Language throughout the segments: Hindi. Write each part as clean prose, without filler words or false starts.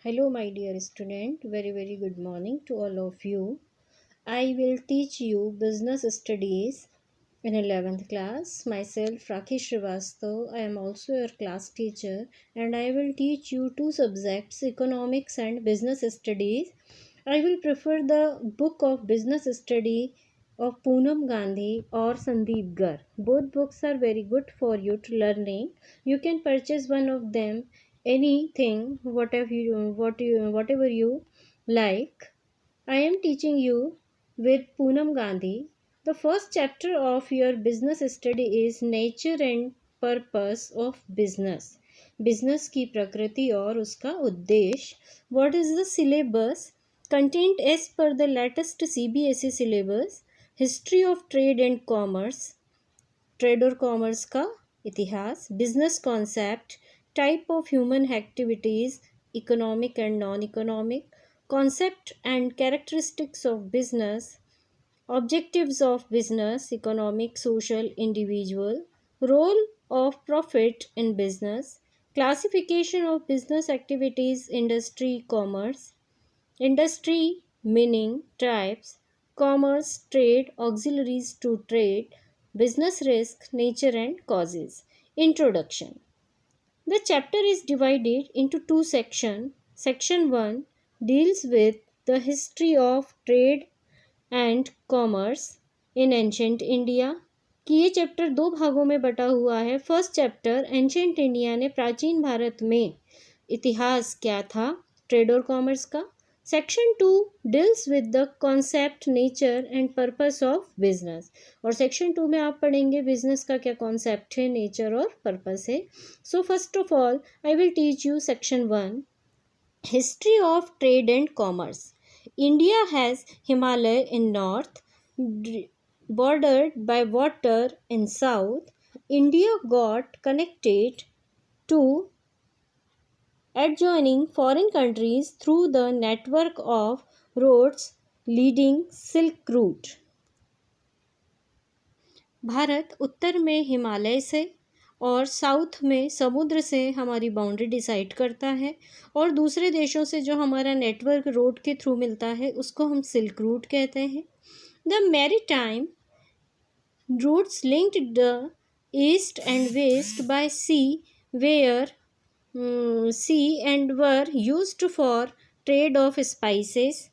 Hello, my dear student. Very good morning to all of you. I will teach you business studies in 11th class. Myself, Rakhi Srivastav. I am also your class teacher and I will teach you two subjects, economics and business studies. I will prefer the book of business study of Poonam Gandhi or Sandeep Gar. Both books are very good for you to learning. You can purchase one of them, anything, whatever you like. I am teaching you with Poonam Gandhi. The first chapter of your business study is nature and purpose of business. Business की प्रकृति और उसका उद्देश्य. What is the syllabus? Content as per the latest CBSE syllabus. History of trade and commerce. Trade और कॉमर्स का इतिहास. Business concept. Type of human activities, economic and non economic. Concept and characteristics of business. Objectives of business, economic, social, individual. Role of profit in business. Classification of business activities, industry, commerce. Industry meaning types. Commerce, trade, auxiliaries to trade. Business risk, nature and causes. Introduction. The chapter is divided into two sections. Section 1 deals with the history of trade and commerce in ancient India. कि ये चैप्टर दो भागों में बटा हुआ है. फर्स्ट चैप्टर एंशेंट इंडिया ने प्राचीन भारत में इतिहास क्या था ट्रेड और कॉमर्स का. Section 2 deals with the concept, nature and purpose of business. और सेक्शन 2 में आप पढ़ेंगे बिजनेस का क्या कॉन्सेप्ट है, नेचर और पर्पस है. So first of all I will teach you section 1, history of trade and commerce. India has Himalaya in north, bordered by water in south. India got connected to adjoining foreign countries through the network of roads leading Silk Route. Bharat उत्तर में हिमालय से और साउथ में समुद्र से हमारी बाउंड्री डिसाइड करता है और दूसरे देशों से जो हमारा नेटवर्क रोड के थ्रू मिलता है उसको हम सिल्क रूट कहते हैं. The maritime routes linked the east and west by sea and were used for trade of spices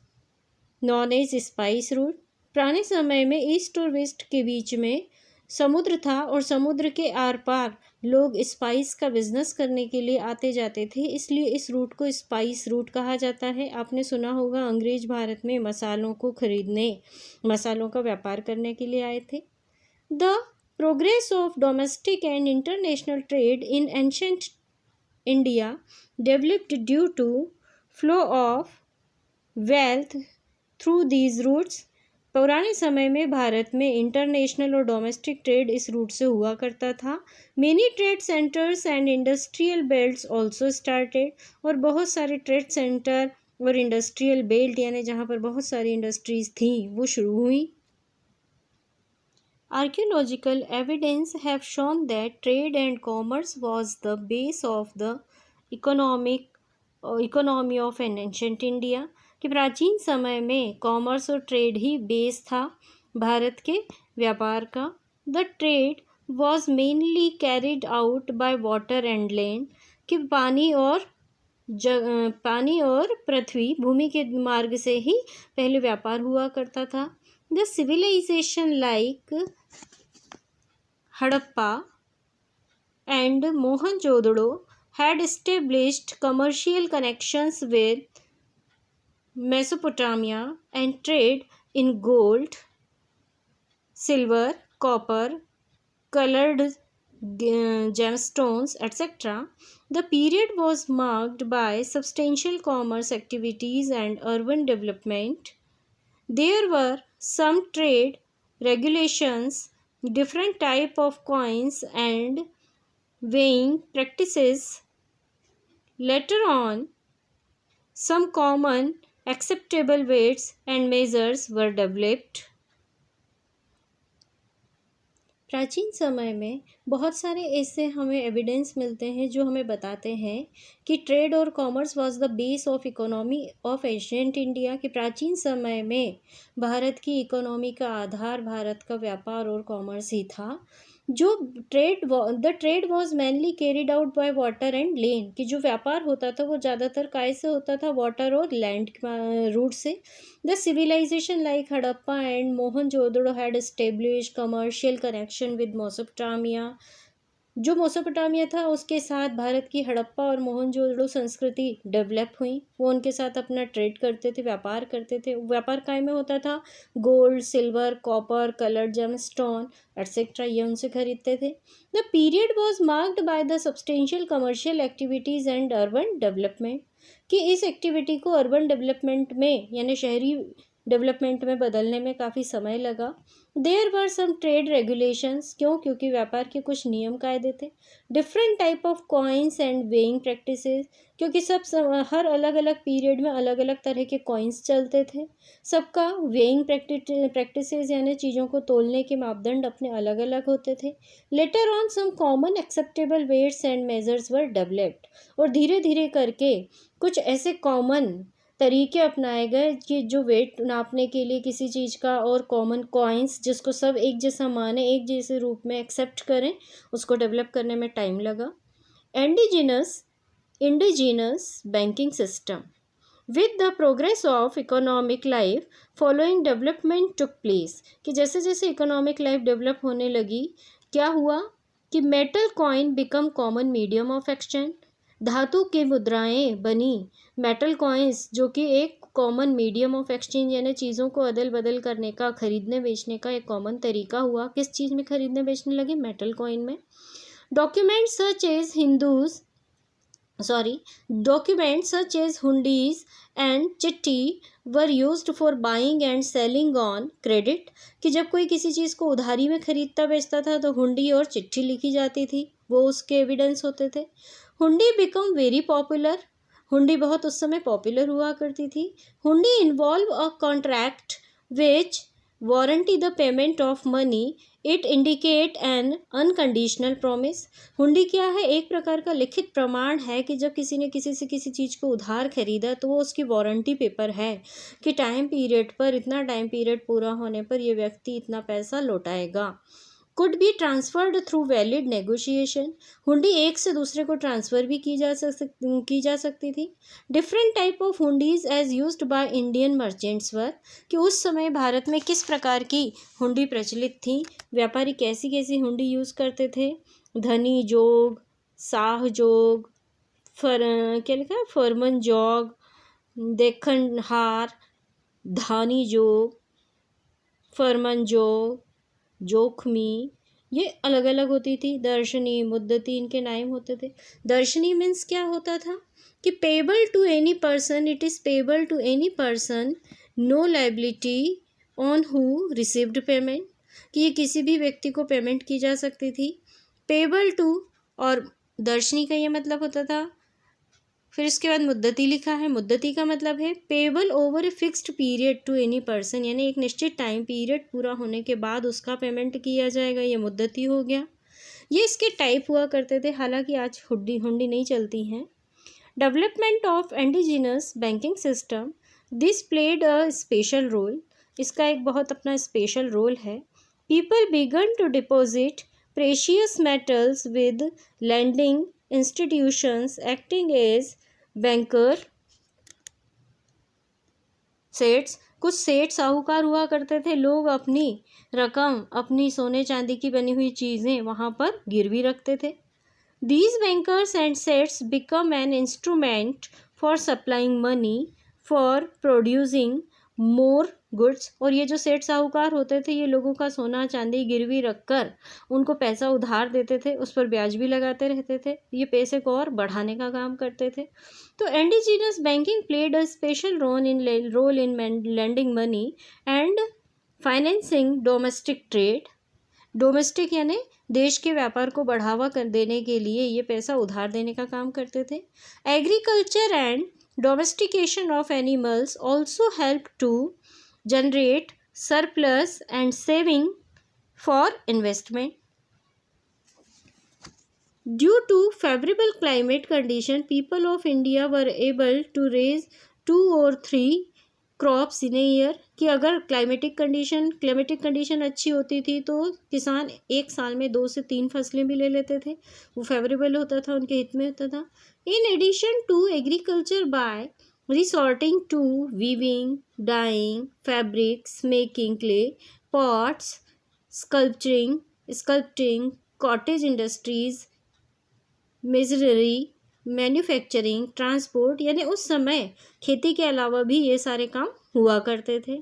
known as spice route. पुराने समय में ईस्ट और वेस्ट के बीच में समुद्र था और समुद्र के आर पार लोग स्पाइस का बिजनेस करने के लिए आते जाते थे, इसलिए इस रूट को स्पाइस रूट कहा जाता है. आपने सुना होगा अंग्रेज भारत में मसालों को खरीदने, मसालों का व्यापार करने के लिए आए थे. The progress of domestic and international trade in ancient India developed due to flow of wealth through these routes. पुराने समय में भारत में इंटरनेशनल और डोमेस्टिक ट्रेड इस रूट से हुआ करता था. Many trade centres and industrial belts also started. और बहुत सारे ट्रेड सेंटर और इंडस्ट्रियल बेल्ट यानी जहाँ पर बहुत सारी इंडस्ट्रीज थी वो शुरू हुई. Archaeological evidence have shown that trade and commerce was the base of the economy of an ancient India. कि प्राचीन समय में कॉमर्स और ट्रेड ही बेस था भारत के व्यापार का. The trade was mainly carried out by water and land. कि पानी और पृथ्वी भूमि के मार्ग से ही पहले व्यापार हुआ करता था. The civilization like Harappa and Mohenjodaro had established commercial connections with Mesopotamia and trade in gold, silver, copper, colored gemstones, etc. The period was marked by substantial commerce activities and urban development. There were some trade regulations, different type of coins and weighing practices. Later on, some common acceptable weights and measures were developed. प्राचीन समय में बहुत सारे ऐसे हमें एविडेंस मिलते हैं जो हमें बताते हैं कि ट्रेड और commerce was the base of economy of ancient India. कि प्राचीन समय में भारत की इकोनॉमी का आधार भारत का व्यापार और कॉमर्स ही था। जो the trade was mainly carried out by water and land. कि जो व्यापार होता था वो ज़्यादातर काय से होता था, वाटर और लैंड रूट से। The civilization like Harappa and Mohenjo-daro had established commercial connection with Mesopotamia। जो मोसोपोटामिया था उसके साथ भारत की हड़प्पा और मोहनजोदड़ो संस्कृति डेवलप हुई। वो उनके साथ अपना ट्रेड करते थे, व्यापार करते थे। व्यापार काय में होता था? Gold, silver, copper, coloured gem stone etcetera, ये उनसे खरीदते थे। The period was marked by the substantial commercial activities and urban development. कि इस एक्टिविटी को अर्बन डेवलपमेंट में यानी शहरी डेवलपमेंट में बदलने में काफ़ी समय लगा। There were some trade regulations. क्योंकि व्यापार के कुछ नियम कायदे थे। Different type of coins and weighing practices. क्योंकि हर अलग अलग पीरियड में अलग अलग तरह के कॉइन्स चलते थे। सबका वेइंग प्रैक्टिसेस यानी चीज़ों को तोलने के मापदंड अपने अलग अलग होते थे। Later on some common acceptable weights and measures were developed. और धीरे धीरे करके कुछ ऐसे कॉमन तरीके अपनाए गए कि जो वेट नापने के लिए किसी चीज़ का, और कॉमन कॉइन्स जिसको सब एक जैसा माने, एक जैसे रूप में एक्सेप्ट करें, उसको डेवलप करने में टाइम लगा। Indigenous banking system. With the progress of economic life following development took place. कि जैसे जैसे इकोनॉमिक लाइफ डेवलप होने लगी, क्या हुआ कि metal coin become common medium of exchange. धातु की मुद्राएं बनी, मेटल कॉइन्स, जो कि एक कॉमन मीडियम ऑफ एक्सचेंज यानी चीज़ों को अदल बदल करने का, खरीदने बेचने का एक कॉमन तरीका हुआ। किस चीज़ में खरीदने बेचने लगे? मेटल कॉइन में। Documents such as hundis and chitthi were used for buying and selling on credit. कि जब कोई किसी चीज़ को उधारी में खरीदता बेचता था तो हुंडी और चिट्ठी लिखी जाती थी, वो उसके एविडेंस होते थे। हुंडी बिकम वेरी पॉपुलर। हुंडी बहुत उस समय पॉपुलर हुआ करती थी। हुंडी involve a contract which warranty the payment of money. It indicate N unconditional promise. हुंडी क्या है? एक प्रकार का लिखित प्रमाण है कि जब किसी ने किसी से किसी चीज़ को उधार खरीदा तो वो उसकी वारंटी पेपर है कि टाइम पीरियड पर, इतना टाइम पीरियड पूरा होने पर ये व्यक्ति इतना पैसा लौटाएगा। Could be transferred through valid negotiation. हुंडी एक से दूसरे को ट्रांसफ़र भी की जा सकती थी। Different type of hundis as used by Indian merchants were. कि उस समय भारत में किस प्रकार की हुंडी प्रचलित थी, व्यापारी कैसी कैसी हुंडी यूज़ करते थे। धनी जोग, साह जोग, क्या लिखा है, फरमन जोग, देखन हार, धानी जोग, फरमन जोग, जोखमी, ये अलग अलग होती थी। दर्शनी, मुद्दती, इनके नाम होते थे। दर्शनी मीन्स क्या होता था कि payable to any person, it is payable to any person, no liability on who received payment. कि ये किसी भी व्यक्ति को पेमेंट की जा सकती थी। पेबल टू, और दर्शनी का ये मतलब होता था। फिर इसके बाद मुद्दती लिखा है। मुद्दती का मतलब है payable over a fixed period to any person, यानी एक निश्चित टाइम पीरियड पूरा होने के बाद उसका पेमेंट किया जाएगा, ये मुद्दती हो गया। ये इसके टाइप हुआ करते थे, हालांकि आज हुंडी नहीं चलती हैं। Development of indigenous banking system, this played a special role. इसका एक बहुत अपना स्पेशल रोल है। People began to deposit precious metals with lending institutions acting as banker sets. कुछ सेठ साहूकार हुआ करते थे। लोग अपनी रकम, अपनी सोने चांदी की बनी हुई चीज़ें वहाँ पर गिरवी रखते थे। These bankers and sets become an instrument for supplying money for producing more goods। और ये जो सेठ साहूकार होते थे, ये लोगों का सोना चांदी गिरवी रखकर उनको पैसा उधार देते थे, उस पर ब्याज भी लगाते रहते थे, ये पैसे को और बढ़ाने का काम करते थे। तो indigenous banking played a special role in lending money and financing domestic trade. Domestic यानी देश के व्यापार को बढ़ावा कर देने के लिए ये पैसा उधार देने का काम करते थे। Agriculture and domestication of animals also help to generate surplus and saving for investment. Due to favourable climate condition people of India were able to raise 2 or 3 crops in a year, कि अगर क्लाइमेटिक कंडीशन अच्छी होती थी तो किसान एक साल में 2 से 3 फसलें भी ले लेते थे, वो फेवरेबल होता था, उनके हित में होता था। In addition to agriculture by resorting to weaving, dyeing fabrics, making clay pots, sculpting, cottage industries, masonry, manufacturing, transport, यानी उस समय खेती के अलावा भी ये सारे काम हुआ करते थे।